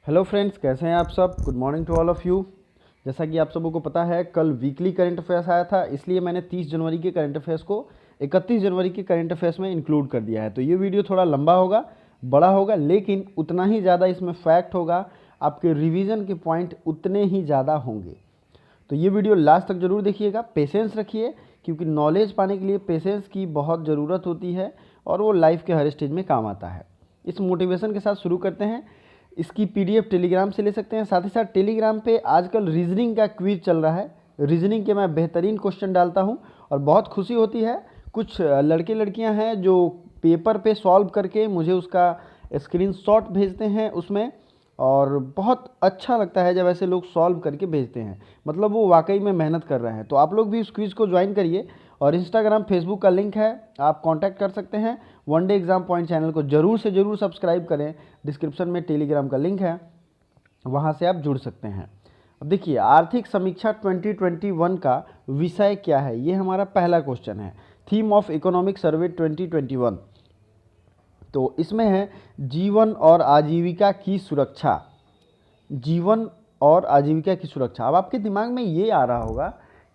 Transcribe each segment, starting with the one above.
Hello friends, कैसे हैं आप सब। Good morning to all of you. जैसा कि आप सबों को पता है, कल वीकली करंट अफेयर्स आया था, इसलिए मैंने 30 जनवरी के करंट अफेयर्स को 31 जनवरी के करंट अफेयर्स में इंक्लूड कर दिया है। तो ये वीडियो थोड़ा लंबा होगा, बड़ा होगा, लेकिन उतना ही ज़्यादा इसमें फैक्ट होगा। आपके रिवीजन के पॉइंट उतने ही ज़्यादा होंगे। तो ये वीडियो लास्ट तक जरूर देखिएगा, पेशेंस रखिए, क्योंकि नॉलेज पाने के लिए पेशेंस की बहुत ज़रूरत होती है और वो लाइफ के हर स्टेज में काम आता है। इस मोटिवेशन के साथ शुरू करते हैं। इसकी पीडीएफ टेलीग्राम से ले सकते हैं। साथ ही साथ टेलीग्राम पे आजकल रीजनिंग का क्विज चल रहा है। रीजनिंग के मैं बेहतरीन क्वेश्चन डालता हूं और बहुत खुशी होती है। कुछ लड़के लड़कियां हैं जो पेपर पे सॉल्व करके मुझे उसका स्क्रीनशॉट भेजते हैं उसमें, और बहुत अच्छा लगता है जब ऐसे लोग सॉल्व करके भेजते हैं। मतलब वो वाकई में मेहनत कर रहे हैं। तो आप लोग भी इस क्विज़ को ज्वाइन करिए और इंस्टाग्राम फेसबुक का लिंक है, आप कांटेक्ट कर सकते हैं। One day exam point channel को जरूर से ज़रूर सब्सक्राइब करें। डिस्क्रिप्शन में टेलीग्राम का लिंक है, वहाँ से आप जुड़ सकते हैं। अब देखिए, आर्थिक समीक्षा 2021 का विषय क्या है, ये हमारा पहला क्वेश्चन है। Theme of economic survey 2021। तो इसमें है जीवन और आजीविका की सुरक्षा। जीवन और आजीविका की सुरक्षा। अब आपके दिमाग में ये आ रहा होगा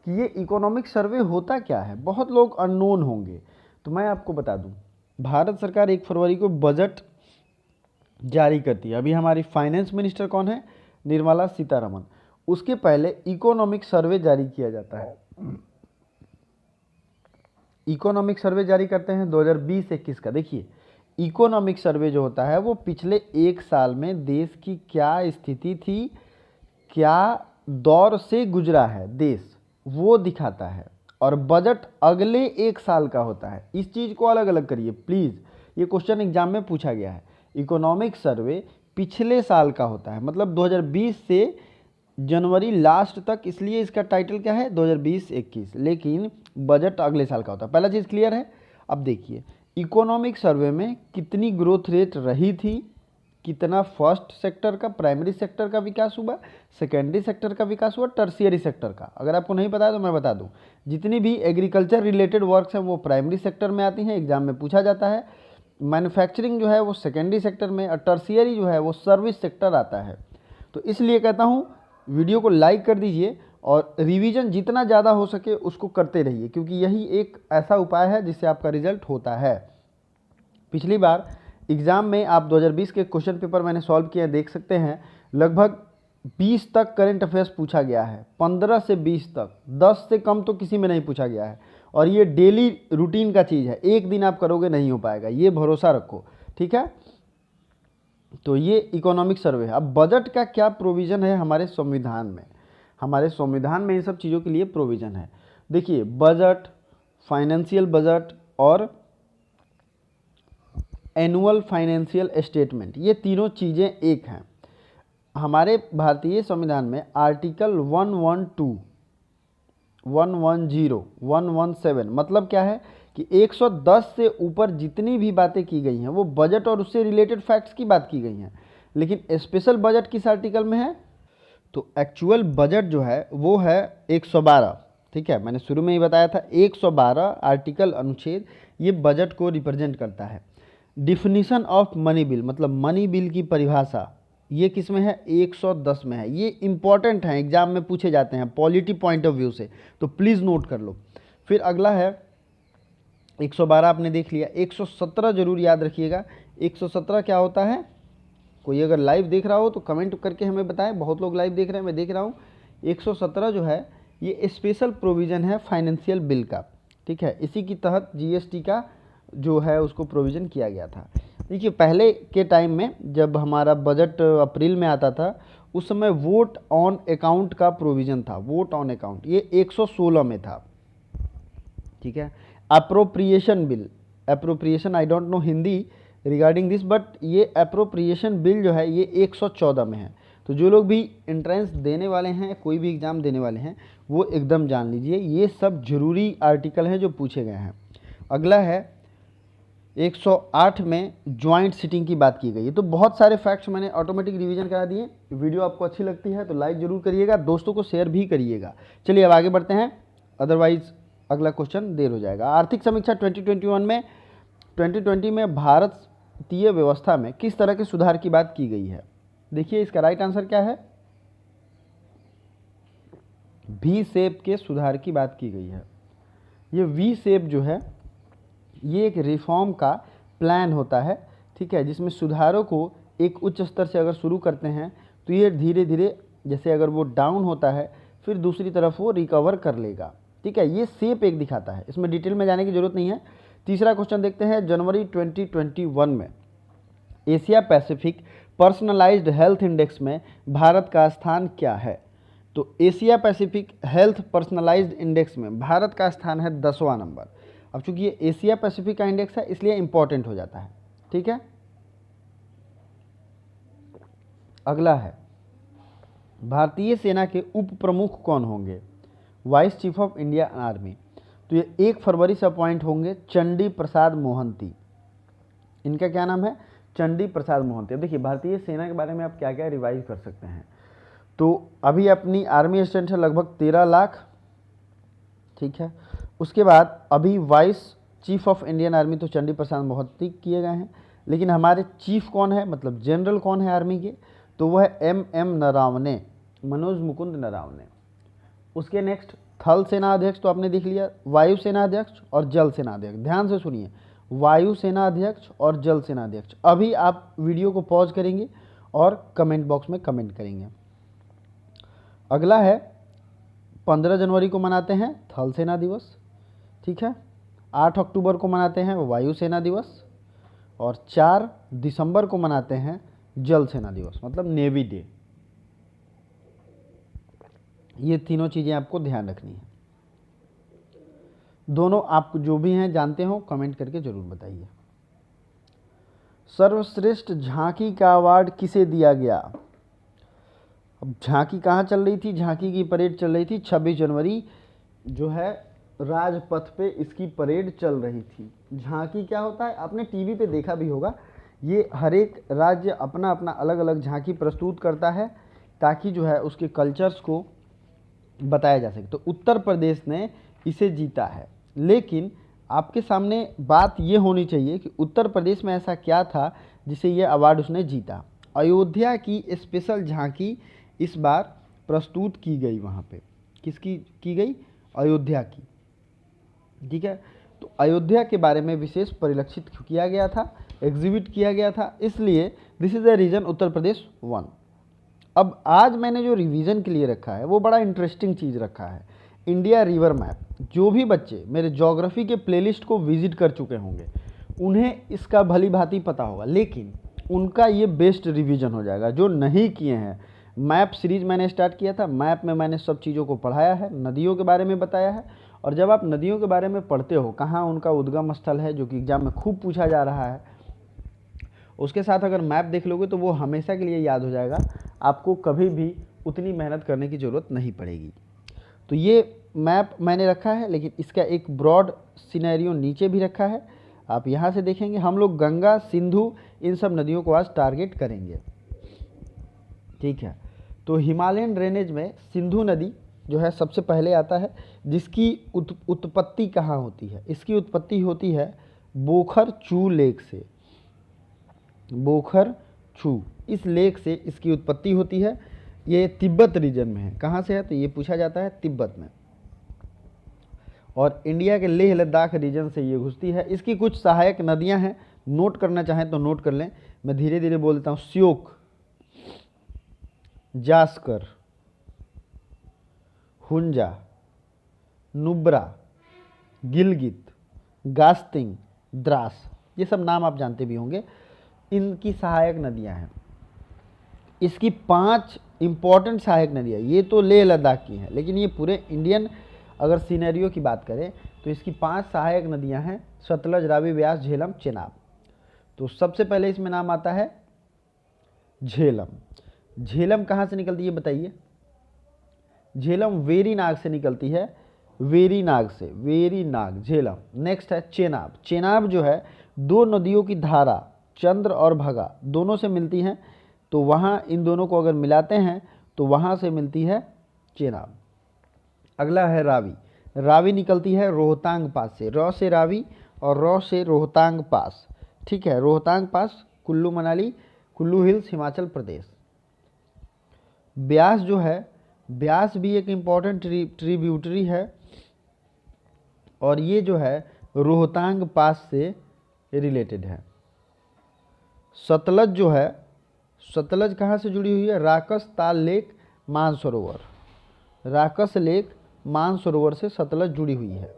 कि ये इकोनॉमिक सर्वे होता क्या है, बहुत लोग अननोन होंगे। तो मैं आपको बता दूं, भारत सरकार 1 फरवरी को बजट जारी करती है। अभी हमारी फाइनेंस मिनिस्टर कौन है? निर्मला सीतारमन। उसके पहले इकोनॉमिक सर्वे जारी किया जाता है। इकोनॉमिक सर्वे जारी करते हैं 2020-21 का। देखिए, इकोनॉमिक सर्वे जो होता है वो पिछले एक साल में देश की क्या स्थिति थी, क्या दौर से गुजरा है देश, वो दिखाता है। और बजट अगले एक साल का होता है। इस चीज़ को अलग अलग करिए प्लीज़, ये क्वेश्चन एग्जाम में पूछा गया है। इकोनॉमिक सर्वे पिछले साल का होता है, मतलब 2020 से जनवरी लास्ट तक, इसलिए इसका टाइटल क्या है 2020-21, लेकिन बजट अगले साल का होता है। पहला चीज़ क्लियर है। अब देखिए, इकोनॉमिक सर्वे में कितनी ग्रोथ रेट रही थी, कितना फर्स्ट सेक्टर का, प्राइमरी सेक्टर का विकास हुआ, सेकेंडरी सेक्टर का विकास हुआ, टर्शियरी सेक्टर का। अगर आपको नहीं पता है तो मैं बता दूं, जितनी भी एग्रीकल्चर रिलेटेड वर्क्स हैं वो प्राइमरी सेक्टर में आती हैं, एग्जाम में पूछा जाता है। मैन्युफैक्चरिंग जो है वो सेकेंडरी सेक्टर में, और टर्शियरी जो है वो सर्विस सेक्टर आता है। तो इसलिए कहता हूँ, वीडियो को लाइक कर दीजिए और रिवीजन जितना ज़्यादा हो सके उसको करते रहिए, क्योंकि यही एक ऐसा उपाय है जिससे आपका रिजल्ट होता है। पिछली बार एग्ज़ाम में आप 2020 के क्वेश्चन पेपर मैंने सॉल्व किए, देख सकते हैं। लगभग 20 तक करंट अफेयर्स पूछा गया है, 15 से 20 तक, 10 से कम तो किसी में नहीं पूछा गया है। और ये डेली रूटीन का चीज़ है, एक दिन आप करोगे नहीं हो पाएगा, ये भरोसा रखो, ठीक है। तो ये इकोनॉमिक सर्वे है। अब बजट का क्या प्रोविज़न है हमारे संविधान में? हमारे संविधान में इन सब चीज़ों के लिए प्रोविज़न है। देखिए, बजट, फाइनेंशियल बजट और एनुअल फाइनेंशियल स्टेटमेंट, ये तीनों चीज़ें एक हैं। हमारे भारतीय संविधान में आर्टिकल 112, 110, 117 मतलब क्या है कि 110 से ऊपर जितनी भी बातें की गई हैं वो बजट और उससे रिलेटेड फैक्ट्स की बात की गई हैं। लेकिन स्पेशल बजट किस आर्टिकल में है? तो एक्चुअल बजट जो है वो है 112, ठीक है। मैंने शुरू में ही बताया था, 112 आर्टिकल, अनुच्छेद, ये बजट को रिप्रेजेंट करता है। डिफिनीशन ऑफ मनी बिल, मतलब मनी बिल की परिभाषा, ये किस में है? 110 में है। ये इंपॉर्टेंट है, एग्जाम में पूछे जाते हैं पॉलिटी पॉइंट ऑफ व्यू से, तो प्लीज़ नोट कर लो। फिर अगला है 112 आपने देख लिया, 117 जरूर याद रखिएगा। 117 क्या होता है? कोई अगर लाइव देख रहा हो तो कमेंट करके हमें बताएं। बहुत लोग लाइव देख रहे हैं, मैं देख रहा हूँ। 117 जो है ये स्पेशल प्रोविज़न है फाइनेंशियल बिल का, ठीक है। इसी की तहत जीएसटी का जो है उसको प्रोविज़न किया गया था। देखिए, पहले के टाइम में जब हमारा बजट अप्रैल में आता था, उस समय वोट ऑन अकाउंट का प्रोविज़न था। वोट ऑन अकाउंट ये 116 में था, ठीक है। Appropriation bill, appropriation I don't know Hindi regarding this, but ये अप्रोप्रिएशन बिल जो है ये 114 में है। तो जो लोग भी एंट्रेंस देने वाले हैं, कोई भी एग्ज़ाम देने वाले हैं, वो एकदम जान लीजिए ये सब जरूरी आर्टिकल हैं जो पूछे गए हैं। अगला है 108 में ज्वाइंट सिटिंग की बात की गई है। तो बहुत सारे फैक्ट्स मैंने ऑटोमेटिक रिवीजन करा दिए। वीडियो आपको अच्छी लगती है तो लाइक ज़रूर करिएगा, दोस्तों को शेयर भी करिएगा। चलिए अब आगे बढ़ते हैं, अदरवाइज अगला क्वेश्चन देर हो जाएगा। आर्थिक समीक्षा 2021 में, 2020 में भारतीय व्यवस्था में किस तरह के सुधार की बात की गई है? देखिए इसका राइट आंसर क्या है, वी शेप के सुधार की बात की गई है। ये वी शेप जो है ये एक रिफॉर्म का प्लान होता है, ठीक है, जिसमें सुधारों को एक उच्च स्तर से अगर शुरू करते हैं तो ये धीरे धीरे, जैसे अगर वो डाउन होता है फिर दूसरी तरफ वो रिकवर कर लेगा, ठीक है। ये शेप एक दिखाता है, इसमें डिटेल में जाने की जरूरत नहीं है। तीसरा क्वेश्चन देखते हैं, जनवरी 2021 में Asia Pacific personalised health index में भारत का स्थान क्या है। तो Asia Pacific health personalised index में भारत का स्थान है 10वां नंबर। अब चूंकि ये एशिया पैसिफिक का इंडेक्स है इसलिए इंपॉर्टेंट हो जाता है, ठीक है। अगला है, भारतीय सेना के उप प्रमुख कौन होंगे, vice chief of Indian army. तो ये 1 फरवरी से अपॉइंट होंगे चंडी प्रसाद मोहंती। इनका क्या नाम है, चंडी प्रसाद मोहंती। अब देखिए भारतीय सेना के बारे में आप क्या क्या रिवाइज कर सकते हैं। तो अभी अपनी आर्मी स्ट्रेंथ है लगभग 13 लाख, ठीक है। उसके बाद अभी vice chief of Indian army तो चंडी प्रसाद मोहंती किए गए हैं, लेकिन हमारे चीफ कौन है, मतलब जनरल कौन है आर्मी के, तो वह है एम नरावने, मनोज मुकुंद नरावने। उसके नेक्स्ट थल सेना अध्यक्ष तो आपने देख लिया, वायु सेना अध्यक्ष और जल सेना अध्यक्ष। ध्यान से सुनिए, वायु सेना अध्यक्ष और जल सेना अध्यक्ष। अभी आप वीडियो को पॉज करेंगे और कमेंट बॉक्स में कमेंट करेंगे। अगला है 15 जनवरी को मनाते हैं थल सेना दिवस, ठीक है। 8 अक्टूबर को मनाते हैं वायु सेना दिवस और 4 दिसंबर को मनाते हैं जल सेना दिवस, मतलब नेवी डे। ये तीनों चीज़ें आपको ध्यान रखनी है। दोनों आप जो भी हैं जानते हो कमेंट करके जरूर बताइए। सर्वश्रेष्ठ झांकी का अवार्ड किसे दिया गया। अब झांकी कहाँ चल रही थी, झांकी की परेड चल रही थी 26 जनवरी जो है राजपथ पे इसकी परेड चल रही थी। झांकी क्या होता है, आपने टीवी पे देखा भी होगा, ये हर एक राज्य अपना अपना अलग अलग झांकी प्रस्तुत करता है ताकि जो है उसके कल्चर्स को बताया जा सके। तो उत्तर प्रदेश ने इसे जीता है, लेकिन आपके सामने बात ये होनी चाहिए कि उत्तर प्रदेश में ऐसा क्या था जिसे ये अवार्ड उसने जीता। अयोध्या की स्पेशल झांकी इस बार प्रस्तुत की गई, वहाँ पे किसकी की गई, अयोध्या की, ठीक है। तो अयोध्या के बारे में विशेष परिलक्षित किया गया था, एग्जिबिट किया गया था, इसलिए this is the reason Uttar Pradesh 1। अब आज मैंने जो रिवीजन के लिए रखा है वो बड़ा इंटरेस्टिंग चीज़ रखा है, इंडिया रिवर मैप। जो भी बच्चे मेरे ज्योग्राफी के प्लेलिस्ट को विजिट कर चुके होंगे उन्हें इसका भली भांति पता होगा, लेकिन उनका ये बेस्ट रिवीजन हो जाएगा। जो नहीं किए हैं, मैप सीरीज मैंने स्टार्ट किया था, मैप में मैंने सब चीज़ों को पढ़ाया है, नदियों के बारे में बताया है। और जब आप नदियों के बारे में पढ़ते हो, कहाँ उनका उद्गम स्थल है, जो कि एग्जाम में खूब पूछा जा रहा है, उसके साथ अगर मैप देख लोगे तो वो हमेशा के लिए याद हो जाएगा, आपको कभी भी उतनी मेहनत करने की ज़रूरत नहीं पड़ेगी। तो ये मैप मैंने रखा है, लेकिन इसका एक ब्रॉड सिनेरियो नीचे भी रखा है, आप यहाँ से देखेंगे। हम लोग गंगा, सिंधु, इन सब नदियों को आज टारगेट करेंगे, ठीक है। तो हिमालयन ड्रेनेज में सिंधु नदी जो है सबसे पहले आता है, जिसकी उत्पत्ति कहाँ होती है, इसकी उत्पत्ति होती है बोखर चू लेक से। बोखर चू, इस लेक से इसकी उत्पत्ति होती है। ये तिब्बत रीजन में है। कहाँ से है, तो ये पूछा जाता है तिब्बत में, और इंडिया के लेह लद्दाख रीजन से ये घुसती है। इसकी कुछ सहायक नदियां हैं, नोट करना चाहें तो नोट कर लें, मैं धीरे धीरे बोल देता हूँ। श्योक, जास्कर, हुंजा, नुब्रा, गिलगित, गास्तिंग, द्रास, ये सब नाम आप जानते भी होंगे, इनकी सहायक नदियां हैं। इसकी 5 इंपॉर्टेंट सहायक नदियाँ, ये तो लेह लद्दाख की हैं, लेकिन ये पूरे इंडियन अगर सीनेरियो की बात करें तो इसकी 5 सहायक नदियाँ हैं, सतलज, रावी, व्यास, झेलम, चेनाब। तो सबसे पहले इसमें नाम आता है झेलम। झेलम कहाँ से निकलती है बताइए, झेलम वेरीनाग से निकलती है, वेरीनाग से, वेरीनाग, झेलम। नेक्स्ट है चेनाब। चेनाब जो है 2 नदियों की धारा, चंद्र और भगा, दोनों से मिलती हैं, तो वहाँ इन दोनों को अगर मिलाते हैं तो वहाँ से मिलती है चेनाब। अगला है रावी। रावी निकलती है रोहतांग पास से, रौ से रावी और रौ से रोहतांग पास, ठीक है। रोहतांग पास कुल्लू मनाली, कुल्लू हिल्स, हिमाचल प्रदेश। ब्यास जो है, ब्यास भी एक इम्पॉर्टेंट ट्रिब्यूटरी है और ये जो है रोहतांग पास से रिलेटेड है। सतलज जो है, सतलज कहाँ से जुड़ी हुई है? राकस ताल लेक मानसरोवर, राकस लेक मानसरोवर से सतलज जुड़ी हुई है,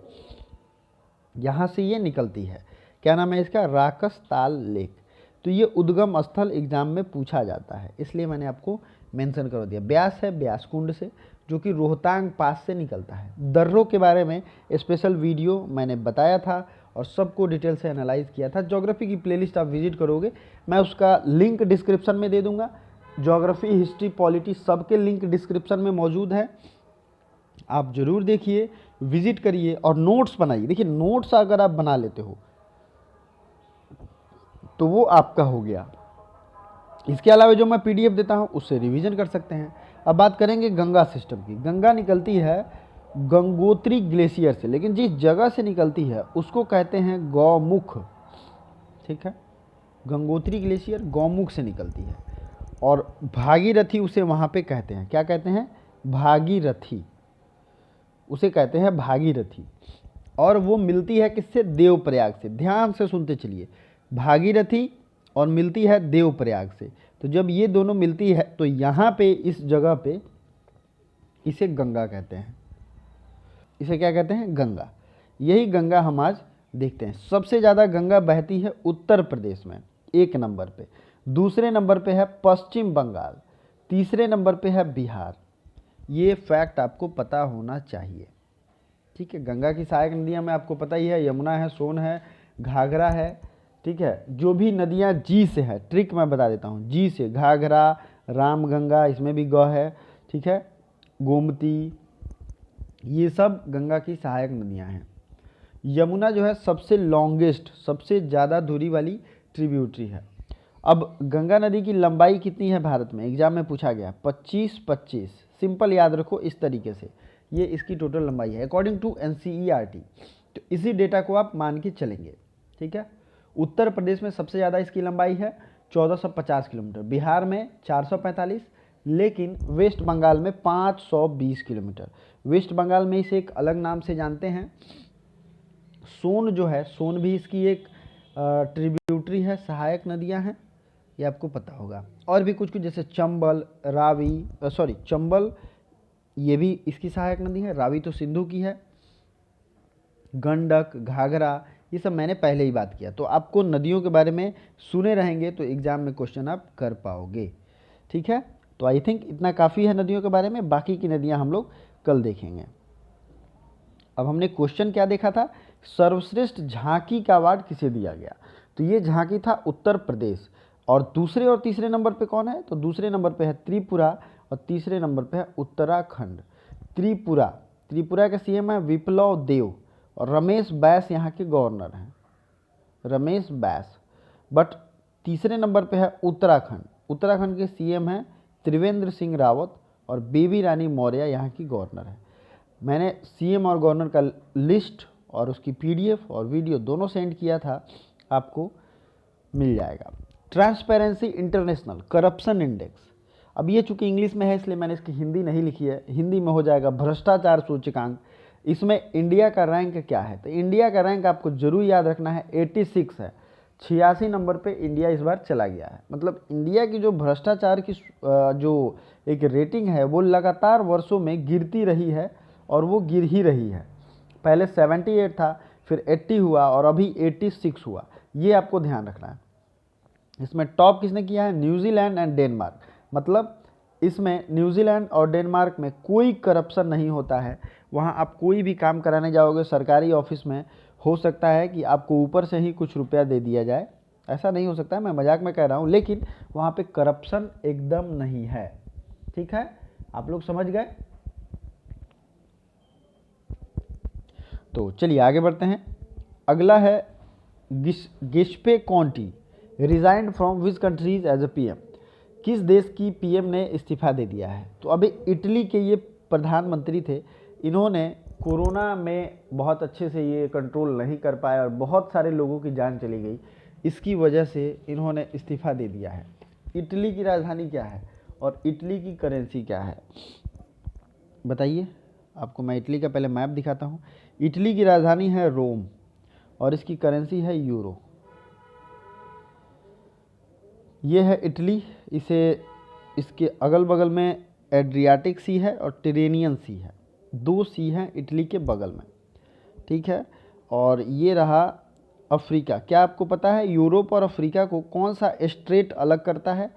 यहाँ से ये निकलती है। क्या नाम है इसका? राकस ताल लेक। तो ये उद्गम स्थल एग्जाम में पूछा जाता है, इसलिए मैंने आपको मेंशन कर दिया। ब्यास है ब्यास कुंड से, जो कि रोहतांग पास से निकलता है। दर्रों के बारे में स्पेशल वीडियो मैंने बताया था और सबको डिटेल से एनालाइज किया था। ज्योग्राफी की प्लेलिस्ट आप विजिट करोगे, मैं उसका लिंक डिस्क्रिप्शन में दे दूंगा। ज्योग्राफी, हिस्ट्री, पॉलिटी सबके लिंक डिस्क्रिप्शन में मौजूद है, आप जरूर देखिए, विजिट करिए और नोट्स बनाइए। देखिए नोट्स अगर आप बना लेते हो तो वो आपका हो गया। इसके अलावा जो मैं पीडीएफ देता हूँ उससे रिवीजन कर सकते हैं। अब बात करेंगे गंगा सिस्टम की। गंगा निकलती है गंगोत्री ग्लेशियर से, लेकिन जिस जगह से निकलती है उसको कहते हैं गौमुख। ठीक है, गंगोत्री ग्लेशियर गौमुख से निकलती है और भागीरथी उसे वहाँ पे कहते हैं। क्या कहते हैं? भागीरथी, उसे कहते हैं भागीरथी। और वो मिलती है किससे? देवप्रयाग से। ध्यान से सुनते चलिए, भागीरथी और मिलती है देवप्रयाग से। तो जब ये दोनों मिलती है तो यहाँ पे इस जगह पे इसे गंगा कहते हैं। इसे क्या कहते हैं? गंगा। यही गंगा हम आज देखते हैं। सबसे ज़्यादा गंगा बहती है उत्तर प्रदेश में 1 नंबर पे, दूसरे नंबर पे है पश्चिम बंगाल, तीसरे नंबर पे है बिहार। ये फैक्ट आपको पता होना चाहिए। ठीक है, गंगा की सहायक नदियाँ में आपको पता ही है, यमुना है, सोन है, घाघरा है। ठीक है, जो भी नदियाँ जी से है, ट्रिक मैं बता देता हूँ, जी से, घाघरा, रामगंगा, इसमें भी ग है। ठीक है, गोमती, ये सब गंगा की सहायक नदियाँ हैं। यमुना जो है सबसे लॉन्गेस्ट, सबसे ज़्यादा दूरी वाली ट्रिब्यूटरी है। अब गंगा नदी की लंबाई कितनी है भारत में? एग्जाम में पूछा गया 25-25। सिंपल याद रखो इस तरीके से, ये इसकी टोटल लंबाई है अकॉर्डिंग टू NCERT। तो इसी डेटा को आप मान के चलेंगे। ठीक है, उत्तर प्रदेश में सबसे ज़्यादा इसकी लंबाई है 1450 किलोमीटर, बिहार में 445, लेकिन वेस्ट बंगाल में 520 किलोमीटर। वेस्ट बंगाल में इसे एक अलग नाम से जानते हैं, सोन जो है, सोन भी इसकी एक ट्रिब्यूटरी है, सहायक नदियां हैं, ये आपको पता होगा। और भी कुछ कुछ जैसे चंबल, रावी, चंबल ये भी इसकी सहायक नदी है, रावी तो सिंधु की है, गंडक, घाघरा, ये सब मैंने पहले ही बात किया। तो आपको नदियों के बारे में सुने रहेंगे तो एग्जाम में क्वेश्चन आप कर पाओगे। ठीक है, तो आई थिंक इतना काफ़ी है नदियों के बारे में, बाकी की नदियां हम लोग कल देखेंगे। अब हमने क्वेश्चन क्या देखा था? सर्वश्रेष्ठ झांकी का अवार्ड किसे दिया गया? तो ये झांकी था उत्तर प्रदेश। और दूसरे और तीसरे नंबर पे कौन है? तो दूसरे नंबर पे है त्रिपुरा और तीसरे नंबर पे है उत्तराखंड। त्रिपुरा, त्रिपुरा के सीएम है विप्लव देव और रमेश बैस यहाँ के गवर्नर हैं, रमेश बैस। बट तीसरे नंबर पे है उत्तराखंड, उत्तराखंड के सीएम हैं त्रिवेंद्र सिंह रावत और बेबी रानी मौर्य यहाँ की गवर्नर है। मैंने सीएम और गवर्नर का लिस्ट और उसकी पीडीएफ और वीडियो दोनों सेंड किया था, आपको मिल जाएगा। ट्रांसपेरेंसी इंटरनेशनल करप्शन इंडेक्स, अब ये चूंकि इंग्लिश में है इसलिए मैंने इसकी हिंदी नहीं लिखी है, हिंदी में हो जाएगा भ्रष्टाचार सूचकांक। इसमें इंडिया का रैंक क्या है? तो इंडिया का रैंक आपको जरूर याद रखना है 86 है, 86 नंबर पे इंडिया इस बार चला गया है। मतलब इंडिया की जो भ्रष्टाचार की जो एक रेटिंग है वो लगातार वर्षों में गिरती रही है और वो गिर ही रही है। पहले 78 था, फिर 80 हुआ और अभी 86 हुआ, ये आपको ध्यान रखना है। इसमें टॉप किसने किया है? New Zealand and Denmark. मतलब इसमें न्यूजीलैंड और डेनमार्क में कोई करप्शन नहीं होता है। वहाँ आप कोई भी काम कराने जाओगे सरकारी ऑफिस में, हो सकता है कि आपको ऊपर से ही कुछ रुपया दे दिया जाए, ऐसा नहीं हो सकता है, मैं मजाक में कह रहा हूँ, लेकिन वहाँ पे करप्शन एकदम नहीं है। ठीक है, आप लोग समझ गए? तो चलिए आगे बढ़ते हैं। अगला है Giuseppe Conte resigned from which countries as a PM. किस देश की पीएम ने इस्तीफा दे दिया है? तो अभी इटली के ये प्रधानमंत्री थे, इन्होंने कोरोना में बहुत अच्छे से ये कंट्रोल नहीं कर पाए और बहुत सारे लोगों की जान चली गई, इसकी वजह से इन्होंने इस्तीफा दे दिया है। इटली की राजधानी क्या है? और इटली की करेंसी क्या है, बताइए। आपको मैं इटली का पहले मैप दिखाता हूँ। इटली की राजधानी है रोम और इसकी करेंसी है यूरो। ये है इटली। इसके अगल बगल में एड्रियाटिक सी है और टिरेनियन सी है, 2 सी हैं इटली के बगल में, ठीक है। और ये रहा अफ्रीका। क्या आपको पता है यूरोप और अफ्रीका को कौन सा स्ट्रेट अलग करता है?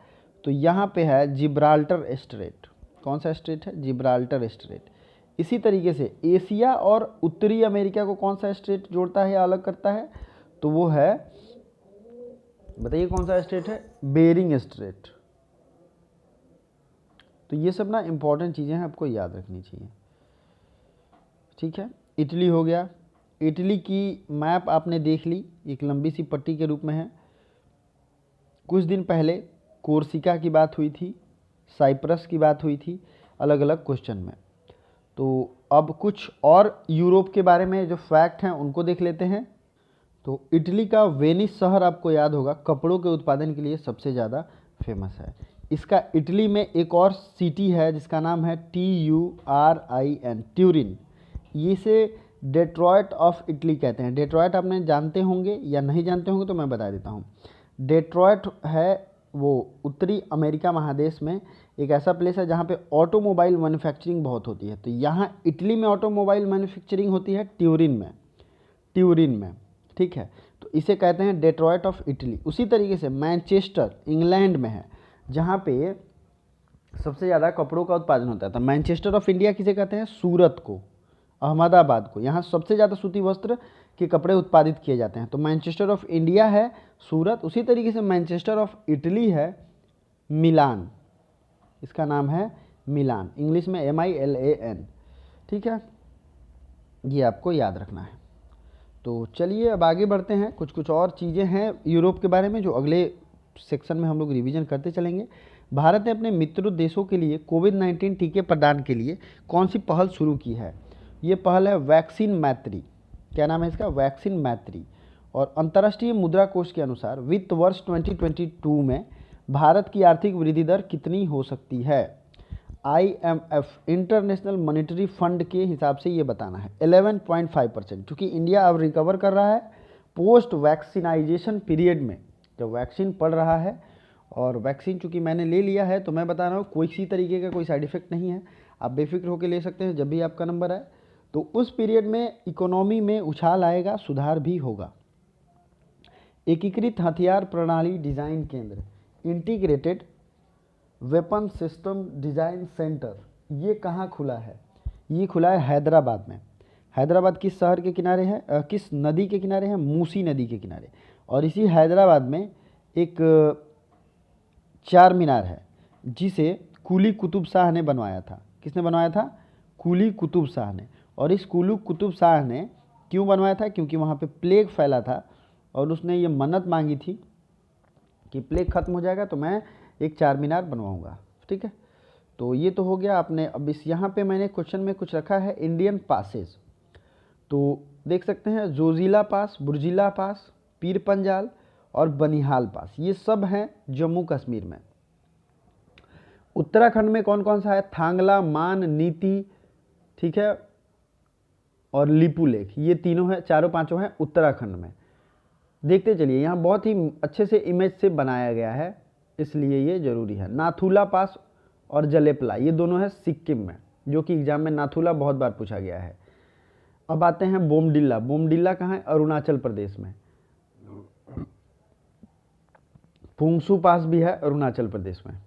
तो यहाँ पे है जिब्राल्टर स्ट्रेट। कौन सा स्ट्रेट है? Gibraltar straight. इसी तरीके से एशिया और उत्तरी अमेरिका को कौन सा स्ट्रेट जोड़ता है या अलग करता है? तो वो है, बताइए कौन सा स्ट्रेट है? Bering strait. तो ये सब ना इम्पॉर्टेंट चीज़ें हैं, आपको याद रखनी चाहिए, ठीक है। इटली हो गया। इटली की मैप आपने देख ली, एक लंबी सी पट्टी के रूप में है। कुछ दिन पहले कोर्सिका की बात हुई थी, साइप्रस की बात हुई थी, अलग अलग क्वेश्चन में। तो अब कुछ और यूरोप के बारे में जो फैक्ट हैं उनको देख लेते हैं। तो इटली का वेनिस शहर आपको याद होगा, कपड़ों के उत्पादन के लिए सबसे ज़्यादा फेमस है। इसका इटली में एक और सिटी है जिसका नाम है TURIN, ट्यूरिन। इसे डेट्रॉयट ऑफ इटली कहते हैं। डेट्रॉयट आपने जानते होंगे या नहीं जानते होंगे तो मैं बता देता हूँ। डेट्रॉयट है वो उत्तरी अमेरिका महादेश में एक ऐसा प्लेस है जहाँ पे ऑटोमोबाइल मैन्युफैक्चरिंग बहुत होती है। तो यहाँ इटली में ऑटोमोबाइल मैन्युफैक्चरिंग होती है ट्यूरिन में, ठीक है। तो इसे कहते हैं डेट्रॉयट ऑफ इटली। उसी तरीके से मैनचेस्टर इंग्लैंड में है जहाँ पे सबसे ज़्यादा कपड़ों का उत्पादन होता है। तो मैनचेस्टर ऑफ इंडिया किसे कहते हैं? सूरत को, अहमदाबाद को। यहाँ सबसे ज़्यादा सूती वस्त्र के कपड़े उत्पादित किए जाते हैं। तो मैनचेस्टर ऑफ इंडिया है सूरत। उसी तरीके से मैनचेस्टर ऑफ इटली है मिलान, इसका नाम है मिलान, इंग्लिश में MILAN, ठीक है। ये आपको याद रखना है। तो चलिए अब आगे बढ़ते हैं। कुछ और चीज़ें हैं यूरोप के बारे में जो अगले सेक्शन में हम लोग रिवीजन करते चलेंगे। भारत ने अपने मित्र देशों के लिए कोविड-19 टीके प्रदान के लिए कौन सी पहल शुरू की है? ये पहल है वैक्सीन मैत्री। क्या नाम है इसका? वैक्सीन मैत्री। और अंतर्राष्ट्रीय मुद्रा कोष के अनुसार वित्त वर्ष 2022 में भारत की आर्थिक वृद्धि दर कितनी हो सकती है? IMF इंटरनेशनल मॉनेटरी फंड के हिसाब से ये बताना है 11.5%, क्योंकि इंडिया अब रिकवर कर रहा है पोस्ट वैक्सीनाइजेशन पीरियड में, जब वैक्सीन पड़ रहा है। और वैक्सीन चूँकि मैंने ले लिया है तो मैं बता रहा हूँ कोई किसी तरीके का कोई साइड इफेक्ट नहीं है, आप बेफिक्र होकर ले सकते हैं जब भी आपका नंबर आए। तो उस पीरियड में इकोनॉमी में उछाल आएगा, सुधार भी होगा। एकीकृत हथियार प्रणाली डिज़ाइन केंद्र, integrated weapon system design centre, ये कहाँ खुला है? ये खुला है हैदराबाद में। हैदराबाद किस शहर के किनारे है, किस नदी के किनारे है? मूसी नदी के किनारे। और इसी हैदराबाद में एक चार मीनार है जिसे कुली कुतुब शाह ने बनवाया था। किसने बनवाया था? कुली कुतुब शाह ने। और इस कुली कुतुब शाह ने क्यों बनवाया था? क्योंकि वहाँ पे प्लेग फैला था और उसने ये मन्नत मांगी थी कि प्लेग खत्म हो जाएगा तो मैं एक चार मीनार बनवाऊंगा, ठीक है। तो ये तो हो गया आपने। अब इस यहाँ पे मैंने क्वेश्चन में कुछ रखा है इंडियन पासेस, तो देख सकते हैं जोजिला पास, बुर्जिला पास, पीर पंजाल और बनिहाल पास, ये सब हैं जम्मू कश्मीर में। उत्तराखंड में कौन कौन सा है? थांगला, मान, नीति, ठीक है, और लिपुलेख, ये तीनों हैं, चारों पांचों हैं उत्तराखंड में। देखते चलिए, यहाँ बहुत ही अच्छे से इमेज से बनाया गया है इसलिए ये जरूरी है। नाथुला पास और जलेपला, ये दोनों है सिक्किम में, जो कि एग्जाम में नाथुला बहुत बार पूछा गया है। अब आते हैं बोमडिल्ला। बोमडिल्ला कहाँ है? अरुणाचल प्रदेश में। फुंगसू पास भी है अरुणाचल प्रदेश में।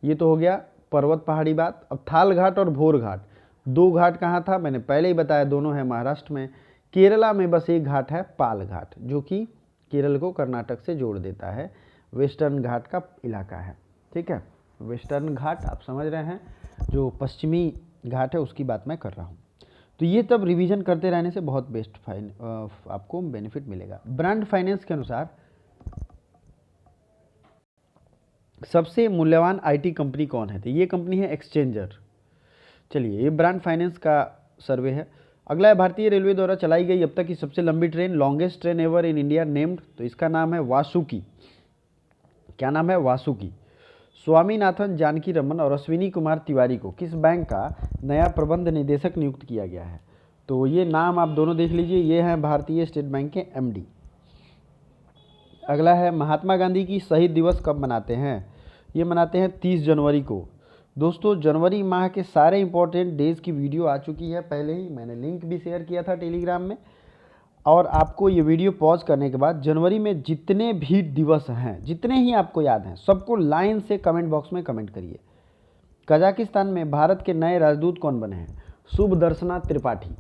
ये तो हो गया पर्वत पहाड़ी बात। अब थाल घाट और भोर घाट, दो घाट कहाँ था? मैंने पहले ही बताया, दोनों है महाराष्ट्र में। केरला में बस एक घाट है पाल घाट, जो कि केरल को कर्नाटक से जोड़ देता है, वेस्टर्न घाट का इलाका है, ठीक है। वेस्टर्न घाट आप समझ रहे हैं, जो पश्चिमी घाट है उसकी बात मैं कर रहा हूँ। तो ये तब रिवीजन करते रहने से बहुत बेस्ट आपको बेनिफिट मिलेगा। ब्रांड फाइनेंस के अनुसार सबसे मूल्यवान आईटी कंपनी कौन है? तो ये कंपनी है एक्सचेंजर। चलिए, ये ब्रांड फाइनेंस का सर्वे है। अगला है भारतीय रेलवे द्वारा चलाई गई अब तक की सबसे लंबी train, longest train ever in India named, तो इसका नाम है वासुकी। क्या नाम है? वासुकी। स्वामीनाथन जानकी रमन और अश्विनी कुमार तिवारी को किस बैंक का नया प्रबंध निदेशक नियुक्त किया गया है? तो ये नाम आप दोनों देख लीजिए, ये हैं भारतीय स्टेट बैंक के एमडी। अगला है महात्मा गांधी की शहीद दिवस कब मनाते हैं? ये मनाते हैं 30 जनवरी को। दोस्तों जनवरी माह के सारे इंपॉर्टेंट डेज की वीडियो आ चुकी है, पहले ही मैंने लिंक भी शेयर किया था टेलीग्राम में। और आपको ये वीडियो पॉज करने के बाद जनवरी में जितने भी दिवस हैं, जितने ही आपको याद हैं, सबको लाइन से कमेंट बॉक्स में कमेंट करिए। कजाकिस्तान में भारत के नए राजदूत कौन बने हैं? शुभदर्शना त्रिपाठी।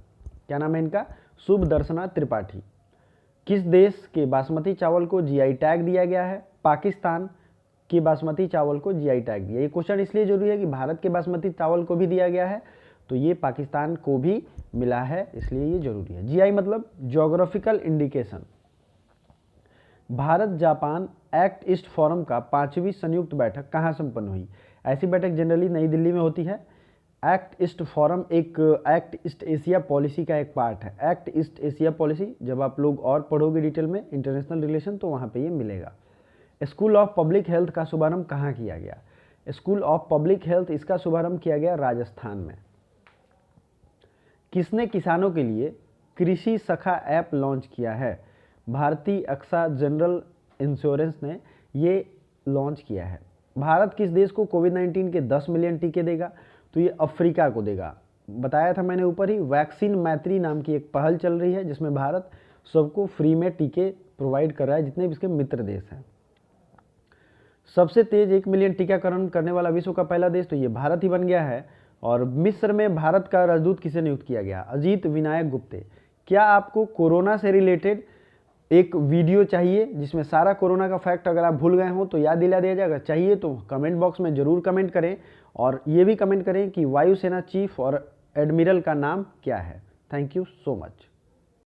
क्या नाम है इनका? शुभदर्शना त्रिपाठी। किस देश के बासमती चावल को जीआई टैग दिया गया है? पाकिस्तान के बासमती चावल को जीआई टैग दिया। ये क्वेश्चन इसलिए जरूरी है कि भारत के बासमती चावल को भी दिया गया है, तो ये पाकिस्तान को भी मिला है, इसलिए ये जरूरी है। जीआई मतलब geographical indication. Bharat Japan act east forum का 5वीं संयुक्त बैठक कहाँ संपन्न हुई? ऐसी बैठक जनरली नई दिल्ली में होती है। एक्ट ईस्ट फोरम एक एक्ट ईस्ट एशिया पॉलिसी का एक पार्ट है। एक्ट ईस्ट एशिया पॉलिसी जब आप लोग और पढ़ोगे डिटेल में इंटरनेशनल रिलेशन, तो वहाँ पे ये मिलेगा। स्कूल ऑफ पब्लिक हेल्थ का शुभारंभ कहाँ किया गया? स्कूल ऑफ पब्लिक हेल्थ, इसका शुभारंभ किया गया राजस्थान में। किसने किसानों के लिए कृषि सखा ऐप लॉन्च किया है? भारतीय अक्सा जनरल इंश्योरेंस ने ये लॉन्च किया है। भारत किस देश को कोविड-19 के 10 मिलियन टीके देगा? तो ये अफ्रीका को देगा। बताया था मैंने ऊपर ही, वैक्सीन मैत्री नाम की एक पहल चल रही है जिसमें भारत सबको फ्री में टीके प्रोवाइड कर रहा है, जितने भी इसके मित्र देश हैं। सबसे तेज 1 मिलियन टीकाकरण करने वाला विश्व का पहला देश, तो ये भारत ही बन गया है। और मिस्र में भारत का राजदूत किसे नियुक्त किया गया? अजीत विनायक गुप्ते। क्या आपको कोरोना से रिलेटेड एक वीडियो चाहिए जिसमें सारा कोरोना का फैक्ट अगर आप भूल गए हो तो याद दिला दिया जाएगा? चाहिए तो कमेंट बॉक्स में ज़रूर कमेंट करें, और ये भी कमेंट करें कि वायुसेना चीफ और एडमिरल का नाम क्या है। Thank you so much.